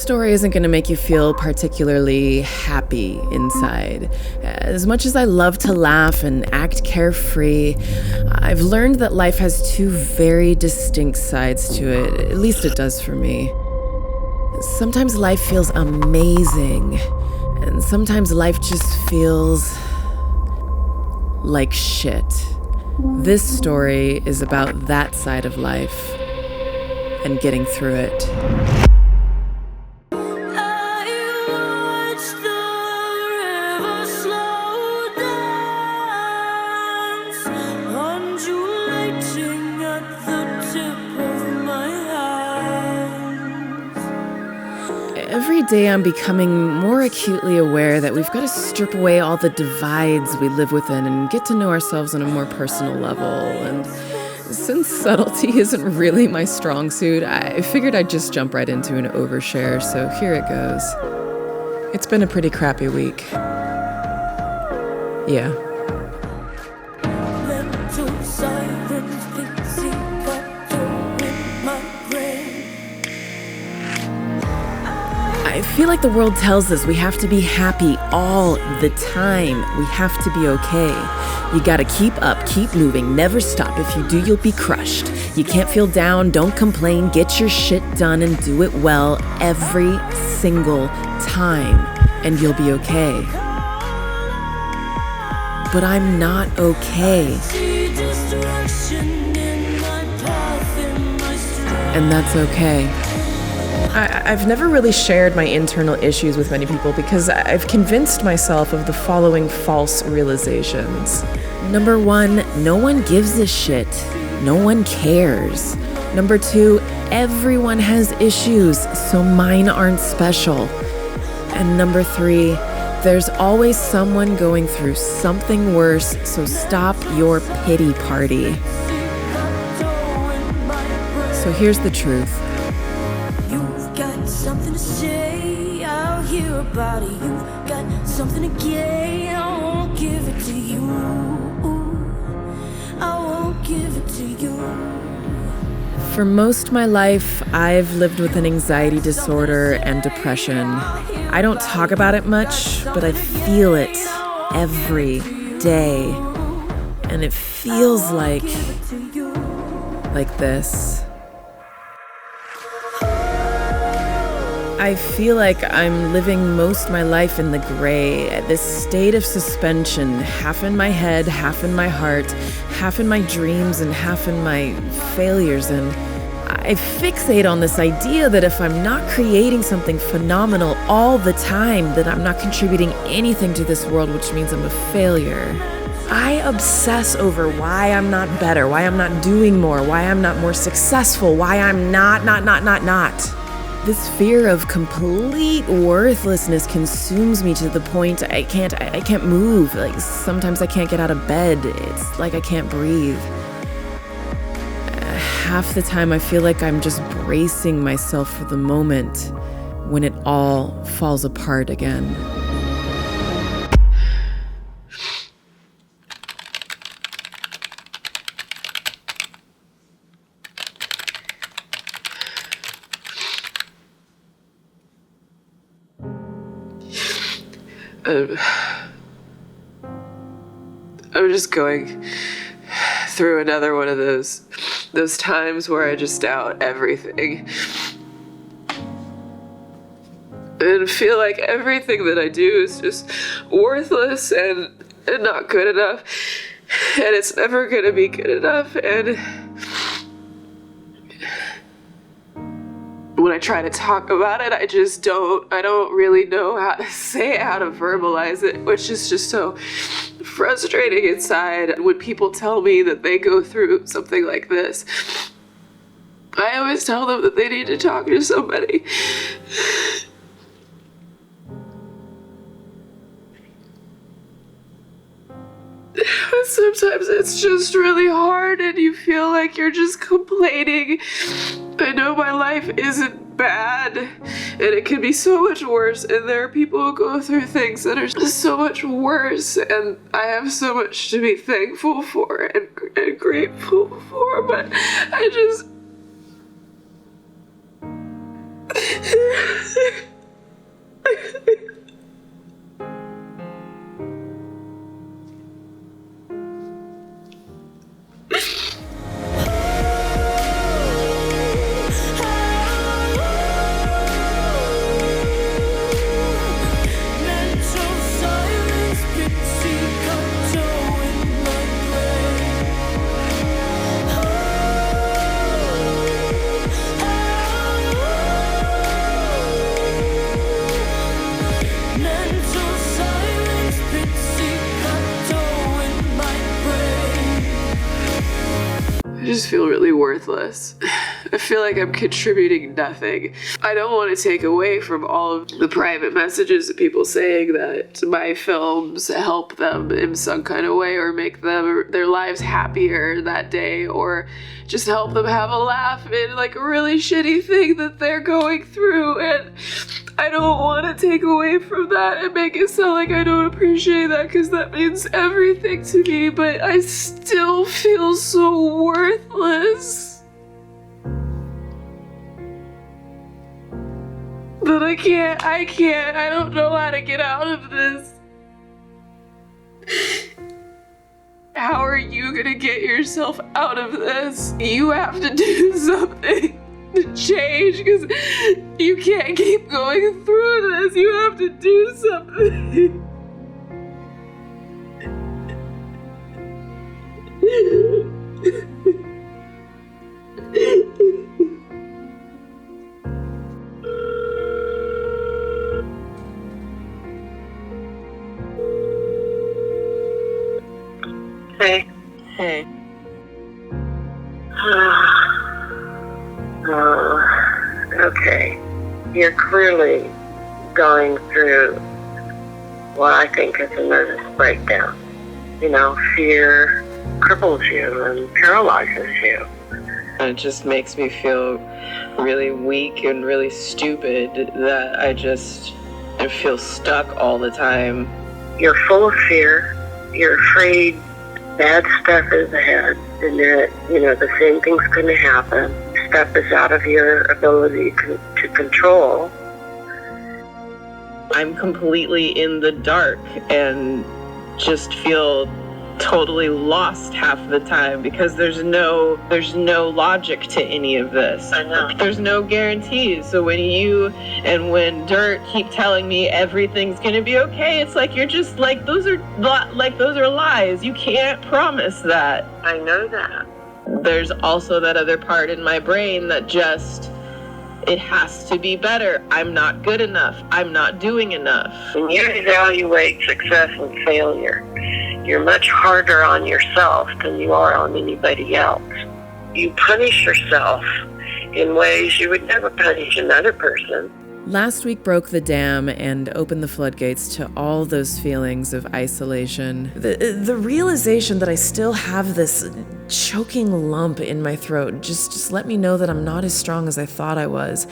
story isn't going to make you feel particularly happy inside. As much as I love to laugh and act carefree, I've learned that life has two very distinct sides to it. At least it does for me. Sometimes life feels amazing, and sometimes life just feels like shit. This story is about that side of life and getting through it. Every day I'm becoming more acutely aware that we've got to strip away all the divides we live within and get to know ourselves on a more personal level. And since subtlety isn't really my strong suit, I figured I'd just jump right into an overshare, so here it goes. It's been a pretty crappy week. Yeah. I feel like the world tells us we have to be happy all the time. We have to be okay. You gotta keep up, keep moving, never stop. If you do, you'll be crushed. You can't feel down, don't complain, get your shit done and do it well every single time, and you'll be okay. But I'm not okay. And that's okay. I've never really shared my internal issues with many people because I've convinced myself of the following false realizations. Number one, no one gives a shit. No one cares. Number two, everyone has issues, so mine aren't special. And number three, there's always someone going through something worse, so stop your pity party. So here's the truth. Something to say, I'll hear about it. You've got something to gain, I won't give it to you. I won't give it to you. For most of my life, I've lived with an anxiety disorder and depression. I don't talk about it much, but I feel it every day. And it feels like this. I feel like I'm living most of my life in the gray, this state of suspension, half in my head, half in my heart, half in my dreams and half in my failures. And I fixate on this idea that if I'm not creating something phenomenal all the time, that I'm not contributing anything to this world, which means I'm a failure. I obsess over why I'm not better, why I'm not doing more, why I'm not more successful, why I'm not. This fear of complete worthlessness consumes me to the point I can't move. Like sometimes I can't get out of bed. It's like I can't breathe. Half the time I feel like I'm just bracing myself for the moment when it all falls apart again. I'm just going through another one of those times where I just doubt everything and feel like everything that I do is just worthless and not good enough, and it's never gonna be good enough. And when I try to talk about it, I don't really know how to say it, how to verbalize it, which is just so frustrating inside. When people tell me that they go through something like this, I always tell them that they need to talk to somebody. But sometimes it's just really hard and you feel like you're just complaining. I know my life isn't bad and it can be so much worse, and there are people who go through things that are just so much worse, and I have so much to be thankful for and grateful for, but I just I just feel really worthless. I feel like I'm contributing nothing. I don't want to take away from all of the private messages of people saying that my films help them in some kind of way or make their lives happier that day or just help them have a laugh in like a really shitty thing that they're going through. And I don't want to take away from that and make it sound like I don't appreciate that because that means everything to me, but I still feel so worthless. But I can't, I don't know how to get out of this. How are you gonna get yourself out of this? You have to do something to change because you can't keep going through this. You have to do something. Hey. Okay. You're clearly going through what I think is a nervous breakdown. You know, fear cripples you and paralyzes you. It just makes me feel really weak and really stupid that I feel stuck all the time. You're full of fear. You're afraid bad stuff is ahead and that, you know, the same thing's going to happen. Stuff is out of your ability to control. I'm completely in the dark and just feel totally lost half the time because there's no logic to any of this. I know. There's no guarantees. So when Dirt keep telling me everything's gonna be okay, it's like you're just like those are lies. You can't promise that. I know that. There's also that other part in my brain that it has to be better. I'm not good enough. I'm not doing enough. When you evaluate success and failure, you're much harder on yourself than you are on anybody else. You punish yourself in ways you would never punish another person. Last week broke the dam and opened the floodgates to all those feelings of isolation. The realization that I still have this choking lump in my throat just let me know that I'm not as strong as I thought I was,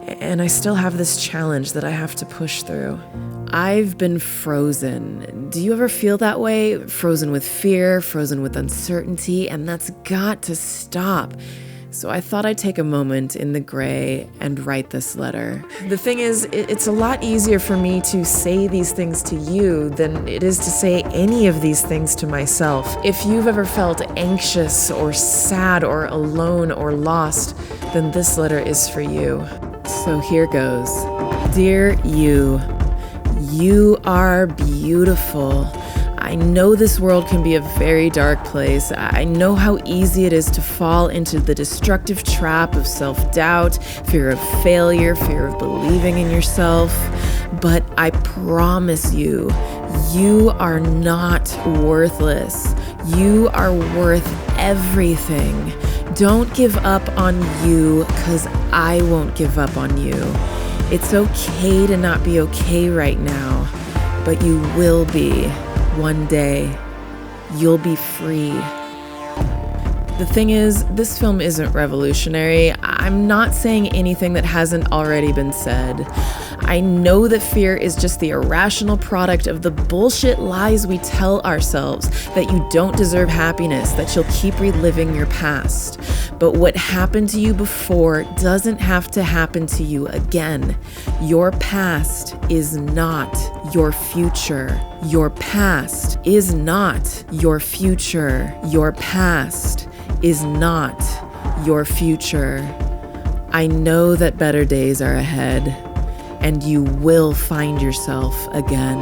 and I still have this challenge that I have to push through. I've been frozen. Do you ever feel that way? Frozen with fear, frozen with uncertainty, and that's got to stop. So I thought I'd take a moment in the gray and write this letter. The thing is, it's a lot easier for me to say these things to you than it is to say any of these things to myself. If you've ever felt anxious or sad or alone or lost, then this letter is for you. So here goes. Dear you, you are beautiful. I know this world can be a very dark place. I know how easy it is to fall into the destructive trap of self-doubt, fear of failure, fear of believing in yourself. But I promise you, you are not worthless. You are worth everything. Don't give up on you, 'cause I won't give up on you. It's okay to not be okay right now, but you will be. One day, you'll be free. The thing is, this film isn't revolutionary. I'm not saying anything that hasn't already been said. I know that fear is just the irrational product of the bullshit lies we tell ourselves, that you don't deserve happiness, that you'll keep reliving your past. But what happened to you before doesn't have to happen to you again. Your past is not your future. Your past is not your future. Your past is not your future. I know that better days are ahead, and you will find yourself again.